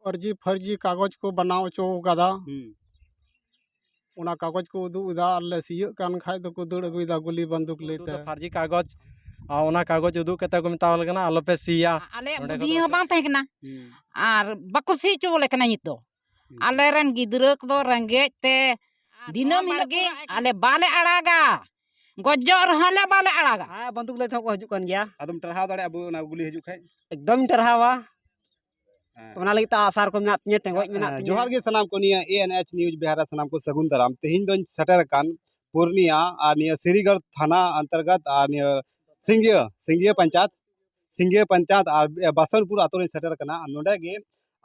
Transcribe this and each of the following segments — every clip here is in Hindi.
अर्जी फर्जी कागज को बनाव चो कदा उना कागज को उदुदा ले सियक कान खाय दो को दड़ अगुदा गुली बंदूक लेते फर्जी कागज ओना कागज उदुग कते को मितावल कना आलोपे सिया आले बुद्धि हो बांग तहे कना आर बाको सी चो ले कना नित दो आले रन गिदरा को रंगे ते दिनम हिलगे आले बाले अड़ागा गजर हले बाले अड़ागा हां बंदूक ले को हजु कन गया अदम टरहाव दाड़े अब ना गुली हजु खाय एकदम टरहावा ओना लगी ता आसार को मेना तिया टेंगoj मेना तिया जोहार गे सनाम को निया एएनएच न्यूज बिहार सनाम को सगुन दाराम तेहिन दोन सटर कान पूर्णिया आ निया श्रीगढ़ थाना अंतर्गत आ निया सिंगिया पंचायत आ बसनपुर आतोरे सटर कना नोडे गे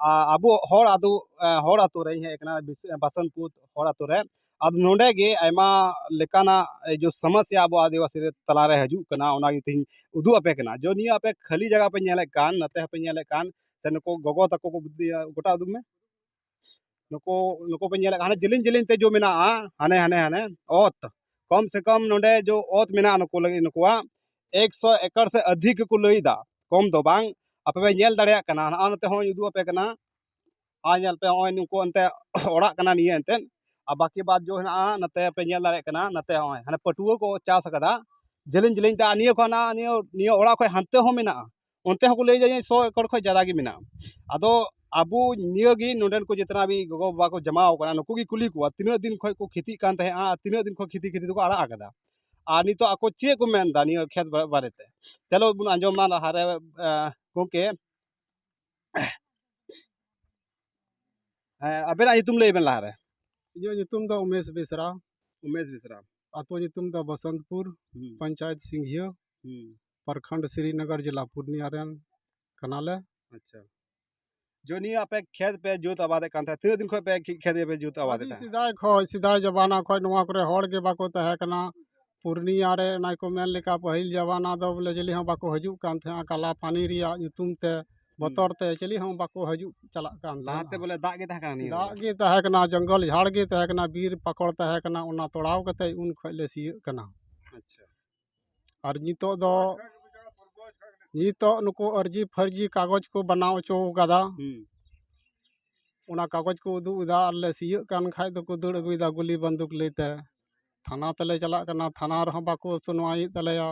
आबो हर आतो रे हे कना बसनपुर हर आतो रे अब नोडे गे आयमा लेकाना जो समस्या अब आदिवासी रे तलारे हजु कना ओना गे तिन उदु अपे कना जो निया अपे खाली जगह पे नेले कान नते पे नेले कान से नको गगो तको को गोटा उदुग में नको पे नेले हाने जिलिन ते जो मेना हाने ओत कम से कम नोडे जो ओत मेना नको लगे नकोआ 100 एकड़ से अधिक को लईदा कम दो बांग अपे पे नेल दाड़िया कना आनते हो उदु अपे कना आ नेल पे होय नको अंते ओड़ा कना निये अंते आ बाकी बात जो है नते पे नेल दाड़िया कना नते होय हाने पटुओ को चास कदा जिलिन ता निये खना निये ओड़ा खय हानते हो मेना उनते हो को लई जाय 100 एकड़ खय ज्यादा गी मेना आदो आबू नियोगी नोडन को जितना भी गगो बाबा को जमा होकना नुकु की कुली को तीन दिन खय को खेती कान तहे तीन दिन खय खेती तो आड़ा आकदा आ नितो आको चे को मेनदा नियो खेत बारेते चलो बुन आंजम मा हारे गोके अबेना युतुम लेबेन लारे यो नितुम द उमेश बेसरा आतो नितुम द बसंतपुर पंचायत सिंघिया प्रखंड श्रीनगर जिला पूर्णिया रेन कनाले अच्छा जो नहीं आपे खेत पे जोत आबादे कान था तीन दिन खय पे खेत पे जोत आबादे सीधा जमाना खय नवा करे हड़ के बाको तहे कना पूर्णिया रे नाय को मेन लेका पहिल जमाना दो बोले जली हम बाको हजु कान थे काला पानी रिया युतुम ते बतर ते चली हम बाको हजु चला कान लाते बोले दाग गे था कानी दाग गे तहे कना जंगल झाड़ गे तहे कना बीर पकड़ तहे कना उना तोड़ाव कते उन खय ले सिय कना अच्छा और नितो नुको अर्जी फर्जी कागज को बनाव चो कदा उना कागज को उदुदा ले सियक कान खाय दो को दड़ अगुदा गुली बंदूक लेते थाना तले चला कना थाना रह बाको सुनवाई तलेया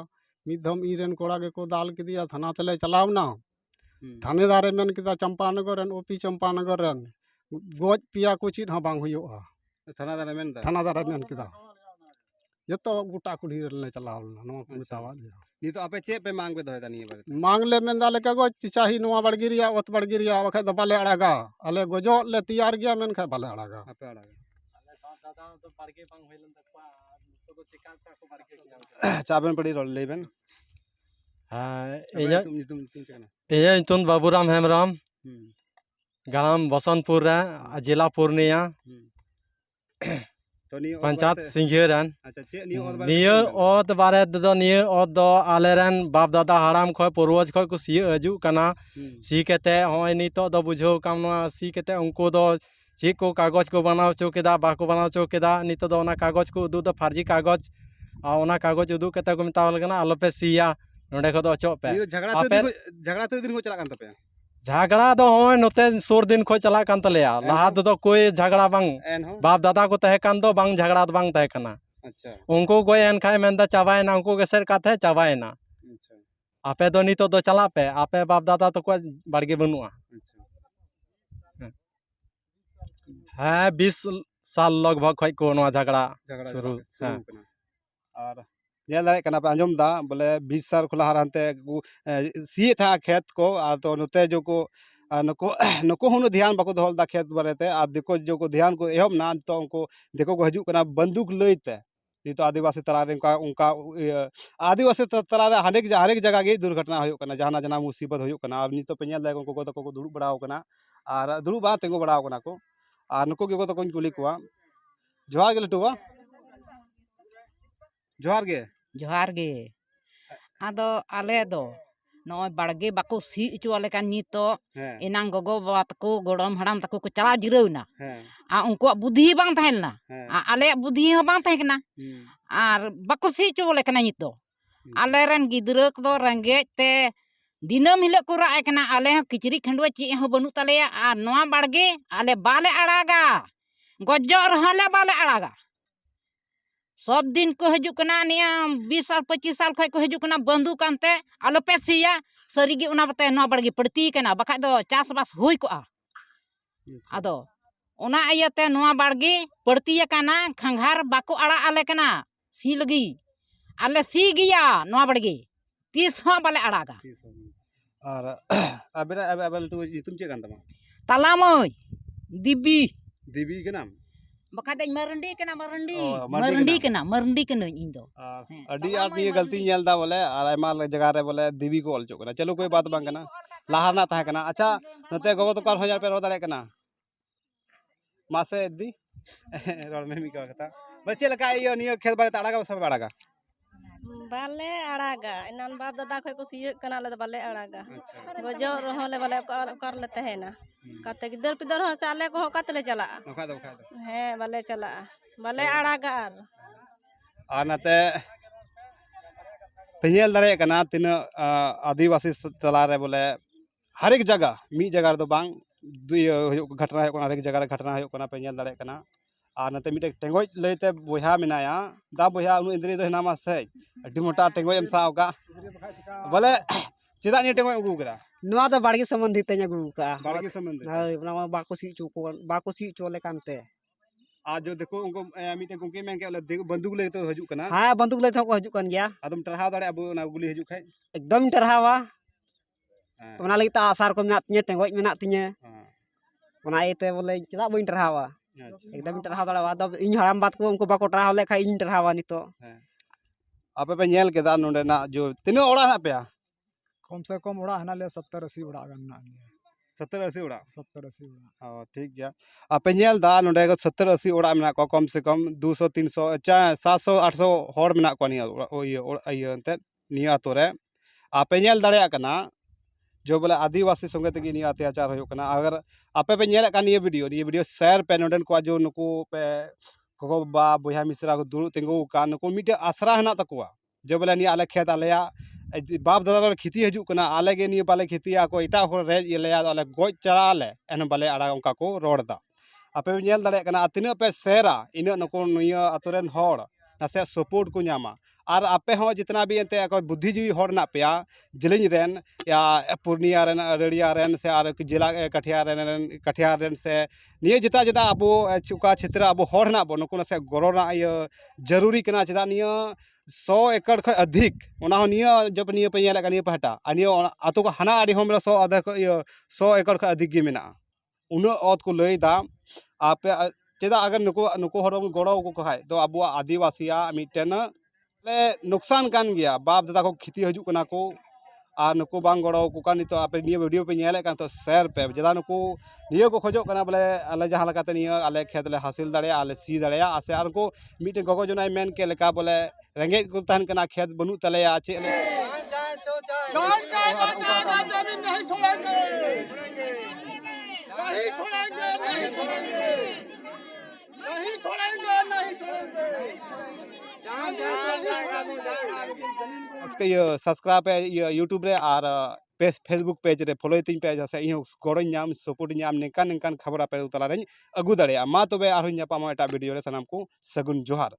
मिधम इरेन कोड़ा के को दाल किदिया थाना तले चलाव ना थानेदारे मेन किदा चंपानगर रन ओपी चंपानगर रन गोज पिया को चीज हां बांग हुयोआ थानादारे मेन किदा जतो गुटा कुड़ी ले चलाव ना नो को मितावा नी तो आपे चे पे मांग पे दोय दानी बारे मांग ले मेन दाले कागज चाही नोवा बड़गिरिया ओत बड़गिरिया वखे द बाले अड़ागा अले गोजो ले तैयार गया मेन खा बाले अड़ागा आपे अड़ागा दादा तो बारगे बांग होइलन तकवा तो चिका को बारगे चाबन पड़ी रोल लेबन इया तुम बाबूराम हेमराम ग्राम बसंतपुर रे जिला पूर्णिया पंचायत सिंघियरन नियो ओत बारे दो नियो ओत दो आलेरन बाप दादा हराम खय पूर्वज खय को सी हजु कना सी केते होय नितो दो बुझो काम सी केते उनको दो ची को कागज को बनाव चो केदा बाको बनाव चो केदा नितो दो ना कागज को उदु दो फर्जी कागज आ ओना कागज उदु केते को मितावल कना आलोपे सिया नोडे को दो अचो पे झगड़ा तो दिन को चला कान तपे झगड़ा दो होय नोते सोर दिन खो चला कान तलेया लहा दो कोई झगड़ा बांग बाप दादा को तहे कान दो बांग झगड़ा दो बांग तहे कना अच्छा उनको गोय एन खाय मेंदा चाबायना उनको गेसर काथे चाबायना अच्छा आपे दो नितो दो चला पे आपे बाप दादा तो को बाड़गे बनुआ है 20 साल लगभग खय को नवा झगड़ा शुरू और नेल दाड़े कना पे आंजम दा बोले 20 साल खुला हरानते सी था खेत को तो नोते जो को नको हुन ध्यान बाको दोहल दा खेत बारेते आ देखो जो को ध्यान को एहम ना तो उनको देखो को हजु कना बंदूक लईते नी तो आदिवासी तलारे उनका आदिवासी तलारे हरेक जगह गे दुर्घटना होयो कना जहाना जना मुसीबत होयो कना और नी तो पेñal दाय उनको को दुड़ु बड़ाव कना और दुड़ु बा तेंगो बड़ाव कना को और नुको के को तो कोन कुली कोआ जोहार गे लटुवा जोहार गे आदो आले दो नय बाड़गे बाको सी इचुआले कान नितो एनांग गगो बाबा तको गोड़म हड़ाम तको को चला जिरौना आ उनको बुद्धि बांग थाहेलना आ आले बुद्धि हो बांग थाहेकना आर बाको सी इचुआले कान नितो आले रन गिदरा को रंगे ते दिनम हिलो को राग कना आले हं किचरी खंडुआ चे हं बनू तलेया आ नोआ बाड़गे आले बाले अड़ागा गज्जो रहले बाले अड़ागा सब दिन को हजू कना निया 20 साल 25 साल खय को हजू कना बंदूक अंते आलो पे सिया सरीगे उना बते नोआ बाड़गे पड़ती कना बखा दो चास बास हुई को आदो ओना आयते नोआ बाड़गे पड़ती कना खंघार बाको अड़ा आले कना सी लगी आले सी गिया नोआ बाड़गे 30 हं बाले अड़ागा और अबेरा अबेल तो तुम चे तमा तालामय दिबी देवी के नाम बखा दे मरंडी कना मरंडी ओ, मरंडी कना इन दो अडी आदमी गलती नेलदा बोले और आयमा जगह रे बोले देवी को ऑल चोकना चलो कोई बात बांग कना लाहार ना ताहे कना अच्छा नते गोगो तो कार हजार पे रो दाले कना मासे दी रोड में मी का कथा बच्चे लका यो नियो खेत बारे ताड़ागा सब बाड़ागा बाले अड़ागा इनान बाप दादा खय को सिय कना ले बाले अड़ागा गजो रहले बाले कर लेते है ना कते गिदर पिदर हो साले को कतले चला नखा दो है बाले चला बाले अड़ागा और नते पेल दारे कना तीन आदिवासी तला रे बोले हर एक जगह मी जगह दो बांग घटना हर एक जगह घटना होना पेल दारे कना और नते मिटे टेंगोज लैते बोहा मेनाया दा बोहा उनु इंद्री दो हनामा से अड्डी मोटा टेंगोज एम सावगा बोले चेदा नि टेंगोज उगु करा नोआ तो बाड़गे संबंधी तेज अगू का बाड़गे संबंध हाय ना बाको सी चोले कानते आज जो देखो उनको मिटे कुंके में के बंदूक ले तो हजू कना हां बंदूक ले को हजू कन गया आदम टरहा दाड़े अब ना गुली हजू खाय एकदम टरहावा ओना लगी ता आसार को मेना तिnye टेंगोज मेना तिnye ओना एते बोले चेदा बइन टरहावा एकदम टरहा दाड़वा दब इन हराम बात को उनको बाको टरहा ले खाय इन टरहावा नितो आपे पे नेल केदा नोंडे ना जो तिनो ओड़ा ना पे कम से कम उड़ा हना ले 70-80 उड़ा गन्ना 70-80 ओड़ा 70-80 उड़ा हां ठीक गया आपे नेल दा नोंडे को 70-80 ओड़ा मेना को कम से कम 200-300 700-800 होड़ मेना को निया ओ अंते निया तोरे आपे नेल दाड़े कना जो बोले आदिवासी संगे तगी निया अत्याचार हो कना अगर आपे पे नेल का ये वीडियो शेयर पे नोंडन को जो नुको पे को बा बोया मिश्रा को दुरु तेंगो का नुको मिटे आसरा हना तकुआ जो बोले निया आले खेत आलेया बाप दादा खेती हजू कना आले गे निया बाले खेतिया को इटा हो रेज इलेया आले गोज चरा आले एन बाले आड़ा उनका को रोडदा आपे पे नेल दाड़े कना तिना पे शेयरा इन नुको निया अतुरेन होड़ नासे सपोर्ट को नामा और आपे हो जितना भी एंते बुद्धिजीवी होड़ ना पेया जिलिंग रेन या पूर्णिया रेन अररिया रेन से और जिला कटिहार रेन से निये जिता जिता अबो चुका क्षेत्र अबो होड़ ना बो नुको नासे गरोना ये जरूरी कना चदा निया 100 एकड़ ख अधिक ओना हो निया जब निया पे नेला निया पहटा निया आतो को हना आडी होमरा 100 आधा 100 एकड़ ख अधिक गे मेना उनो औत को लई दा आपे चेदा अगर नुको होड़ गड़ो को खाय तो अबो आदिवासिया मिटेन ले नुकसान कान गया बाप दादा को खेती हजू कना को और नुको बांग गड़ो को कानी तो आपे निया वीडियो पे नेले कान तो शेयर पे जदा नुको निया को खोजो कना बोले आले जहां लगाते निया आले खेत ले हासिल दाड़े आले सी दाड़े आसे आर को मिटे गगो जनाय मेन के लेका बोले रेंगे को तहन कना खेत बनु तले आ चे ले नहीं छोड़ेंगे नहीं छोड़ेंगे नहीं छोड़ेंगे नहीं छोड़ेंगे नहीं छोड़ेंगे उसके ये सब्सक्राइब है ये यूट्यूब रे और फेसबुक पेज रे फॉलो तीन पेज से इन गड़ो नाम सपोर्ट नाम निकान निकान खबर पे उतला रे अगू दाड़े मा तबे आरो ᱧᱟᱯᱟᱢᱟ एटा वीडियो रे सनाम को सगुन जोहार।